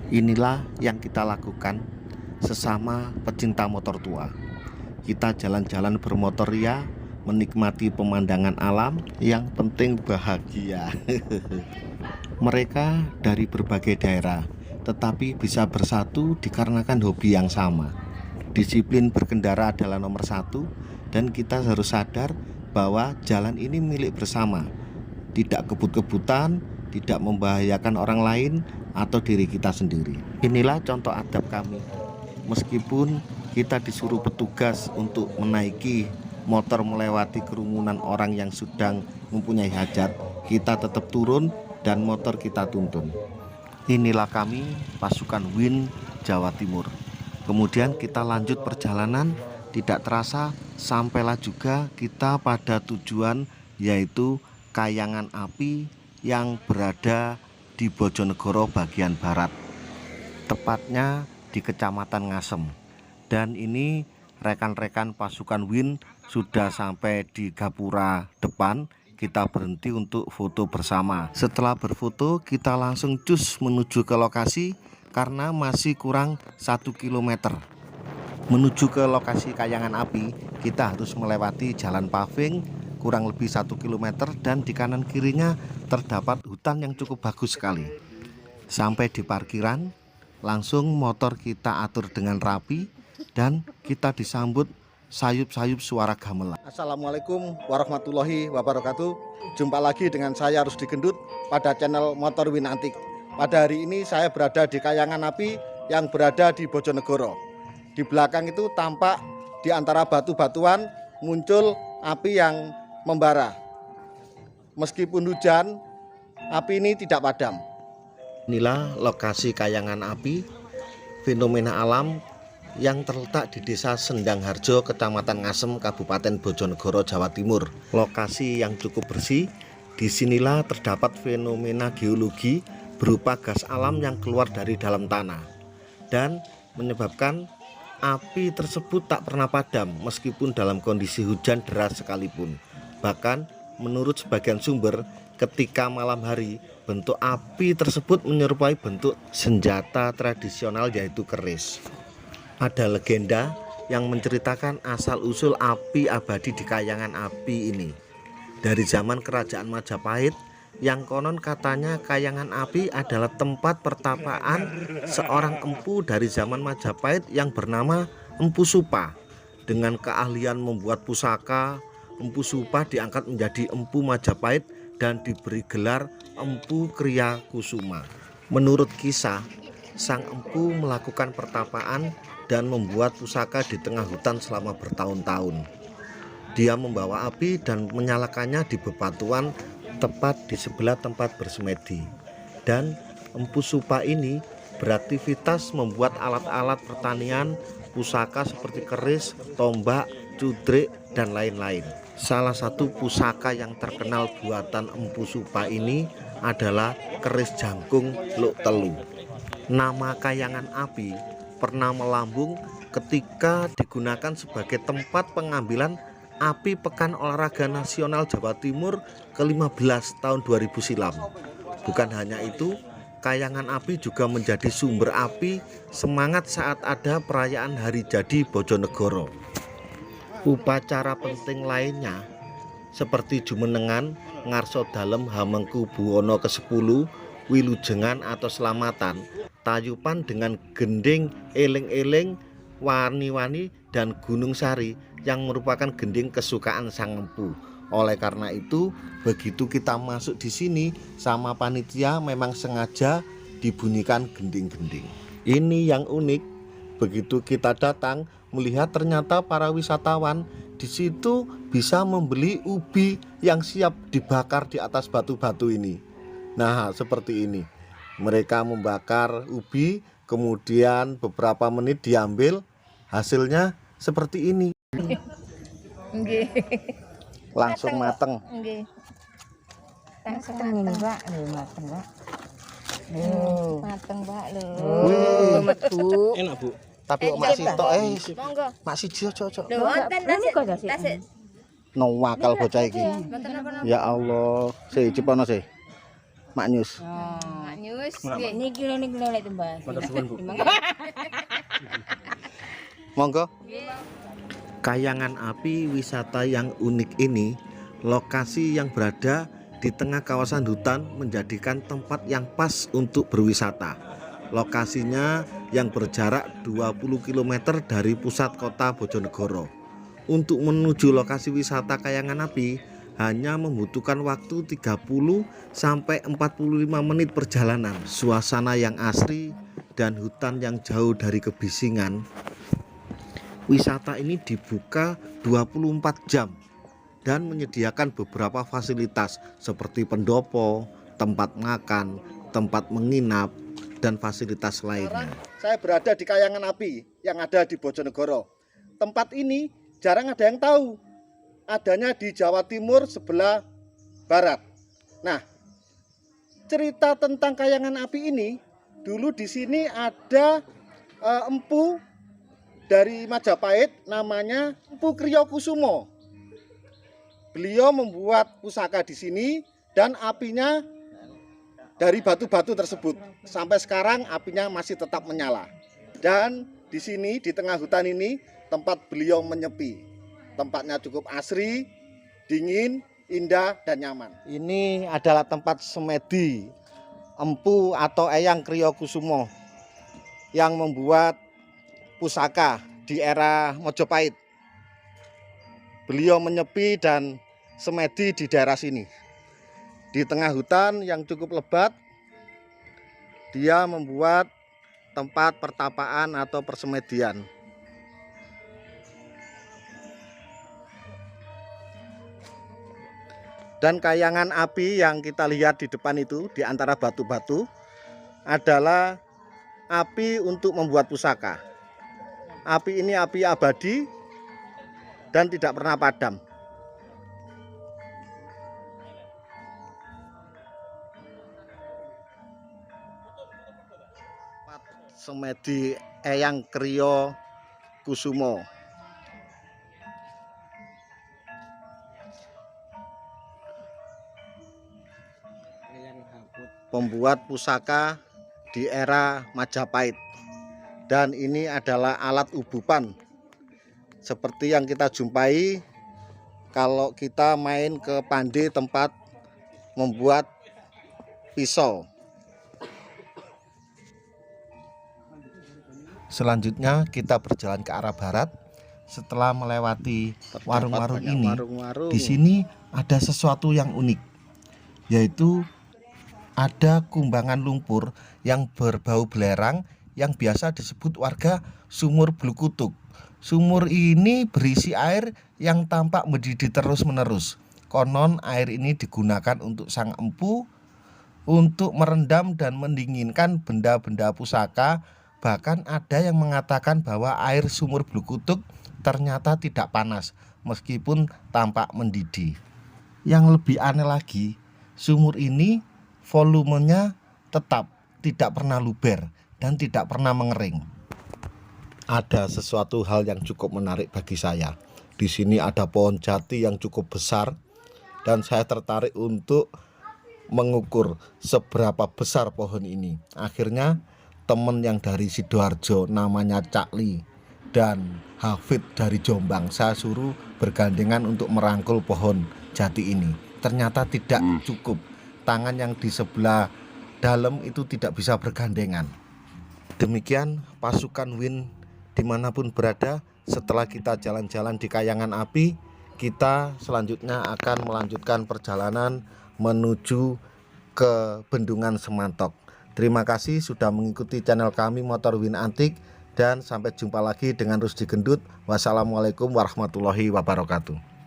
Inilah yang kita lakukan sesama pecinta motor tua. Kita jalan-jalan bermotor ria, menikmati pemandangan alam, yang penting bahagia. Mereka dari berbagai daerah, tetapi bisa bersatu dikarenakan hobi yang sama. Disiplin berkendara adalah nomor satu, dan kita harus sadar bahwa jalan ini milik bersama. Tidak kebut-kebutan, tidak membahayakan orang lain atau diri kita sendiri. Inilah contoh adab kami. Meskipun kita disuruh petugas untuk menaiki motor melewati kerumunan orang yang sedang mempunyai hajat, kita tetap turun dan motor kita tuntun. Inilah kami, pasukan WIN Jawa Timur. Kemudian kita lanjut perjalanan, tidak terasa sampailah juga kita pada tujuan, yaitu Kayangan Api yang berada di Bojonegoro bagian barat, tepatnya di Kecamatan Ngasem. Dan ini rekan-rekan pasukan WIN sudah sampai di gapura depan. Kita berhenti untuk foto bersama. Setelah berfoto, kita langsung cus menuju ke lokasi karena masih kurang 1 km. Menuju ke lokasi Kayangan Api, kita harus melewati jalan paving kurang lebih 1 km, dan di kanan kirinya terdapat hutan yang cukup bagus sekali. Sampai di parkiran, langsung motor kita atur dengan rapi dan kita disambut sayup-sayup suara gamelan. Assalamualaikum warahmatullahi wabarakatuh. Jumpa lagi dengan saya Rusdi Gendut pada channel Motor WIN Antik. Pada hari ini saya berada di Kayangan Api yang berada di Bojonegoro. Di belakang itu tampak di antara batu-batuan muncul api yang membara. Meskipun hujan, api ini tidak padam. Inilah lokasi Kayangan Api, fenomena alam yang terletak di Desa Sendang Harjo, Kecamatan Ngasem, Kabupaten Bojonegoro, Jawa Timur. Lokasi yang cukup bersih. Disinilah terdapat fenomena geologi berupa gas alam yang keluar dari dalam tanah dan menyebabkan api tersebut tak pernah padam meskipun dalam kondisi hujan deras sekalipun. Bahkan menurut sebagian sumber, ketika malam hari bentuk api tersebut menyerupai bentuk senjata tradisional, yaitu keris. Ada legenda yang menceritakan asal-usul api abadi di Kayangan Api ini dari zaman Kerajaan Majapahit, yang konon katanya Kayangan Api adalah tempat pertapaan seorang empu dari zaman Majapahit yang bernama Empu Supa. Dengan keahlian membuat pusaka, Empu Supa diangkat menjadi Empu Majapahit dan diberi gelar Empu Kriya Kusuma. Menurut kisah, sang empu melakukan pertapaan dan membuat pusaka di tengah hutan selama bertahun-tahun. Dia membawa api dan menyalakannya di bebatuan tepat di sebelah tempat bersemedi. Dan Empu Supa ini beraktivitas membuat alat-alat pertanian, pusaka seperti keris, tombak, cudrik, dan lain-lain. Salah satu pusaka yang terkenal buatan Empu Supa ini adalah keris jangkung Luk Telu. Nama Kayangan Api pernah melambung ketika digunakan sebagai tempat pengambilan api Pekan Olahraga Nasional Jawa Timur ke-15 tahun 2000 silam. Bukan hanya itu, Kayangan Api juga menjadi sumber api semangat saat ada perayaan Hari Jadi Bojonegoro. Upacara penting lainnya seperti Jumenengan, Ngarso Dalem Hamengku Buwono ke-10, Wilujengan atau Selamatan, Tayupan dengan gending eling-eling, Wani-wani, dan Gunung Sari yang merupakan gending kesukaan sang empu. Oleh karena itu, begitu kita masuk di sini sama panitia memang sengaja dibunyikan gending-gending. Ini yang unik. Begitu kita datang, melihat ternyata para wisatawan di situ bisa membeli ubi yang siap dibakar di atas batu-batu ini. Nah, seperti ini. Mereka membakar ubi, kemudian beberapa menit diambil, hasilnya seperti ini. Langsung mateng. Mateng ini, Pak. Mateng, Pak. Mateng, Pak. Wih, enak, Bu. Tapi kok masih tok Monggo. masih jio cocok. Lho, wonten tasik. No wakal bocah iki. Ya Allah, sih cipono sih. Maknyus. Nyus. Kenapa? Niki lek tembas. Matur suwun, Bu. Monggo. Kayangan api wisata yang unik ini, lokasi yang berada di tengah kawasan hutan menjadikan tempat yang pas untuk berwisata. Lokasinya yang berjarak 20 km dari pusat kota Bojonegoro. Untuk menuju lokasi wisata Kayangan Api hanya membutuhkan waktu 30 sampai 45 menit perjalanan. Suasana yang asri dan hutan yang jauh dari kebisingan. Wisata ini dibuka 24 jam dan menyediakan beberapa fasilitas seperti pendopo, tempat makan, tempat menginap, dan fasilitas lainnya. Saya berada di Kayangan Api yang ada di Bojonegoro. Tempat ini jarang ada yang tahu. Adanya di Jawa Timur sebelah barat. Nah, cerita tentang Kayangan Api ini, dulu di sini ada empu dari Majapahit namanya Empu Kriyokusumo. Beliau membuat pusaka di sini dan apinya dari batu-batu tersebut. Sampai sekarang apinya masih tetap menyala. Dan di sini di tengah hutan ini tempat beliau menyepi. Tempatnya cukup asri, dingin, indah dan nyaman. Ini adalah tempat semedi Empu atau Eyang Kriyokusumo yang membuat pusaka di era Majapahit. Beliau menyepi dan semedi di daerah sini. Di tengah hutan yang cukup lebat, dia membuat tempat pertapaan atau persemedian. Dan kayangan api yang kita lihat di depan itu, di antara batu-batu, adalah api untuk membuat pusaka. Api ini api abadi dan tidak pernah padam. Semedi Eyang Kriyokusumo. Pembuat pusaka di era Majapahit. Dan ini adalah alat ubupan seperti yang kita jumpai kalau kita main ke Pande tempat membuat pisau. Selanjutnya kita berjalan ke arah barat. Setelah melewati warung-warung ini, di sini ada sesuatu yang unik, yaitu ada kumbangan lumpur yang berbau belerang yang biasa disebut warga sumur Blukutuk. Sumur ini berisi air yang tampak mendidih terus-menerus. Konon air ini digunakan untuk sang empu untuk merendam dan mendinginkan benda-benda pusaka. Bahkan ada yang mengatakan bahwa air sumur Blukutuk ternyata tidak panas meskipun tampak mendidih. Yang lebih aneh lagi, sumur ini volumenya tetap tidak pernah luber dan tidak pernah mengering. Ada sesuatu hal yang cukup menarik bagi saya. Di sini ada pohon jati yang cukup besar dan saya tertarik untuk mengukur seberapa besar pohon ini. Akhirnya teman yang dari Sidoarjo namanya Cakli dan Hafid dari Jombang saya suruh bergandengan untuk merangkul pohon jati ini. Ternyata tidak cukup. Tangan yang di sebelah dalam itu tidak bisa bergandengan. Demikian pasukan Win dimanapun berada. Setelah kita jalan-jalan di Kayangan Api, kita selanjutnya akan melanjutkan perjalanan menuju ke Bendungan Semantok. Terima kasih sudah mengikuti channel kami Motor Win Antik, dan sampai jumpa lagi dengan Rusdi Gendut. Wassalamualaikum warahmatullahi wabarakatuh.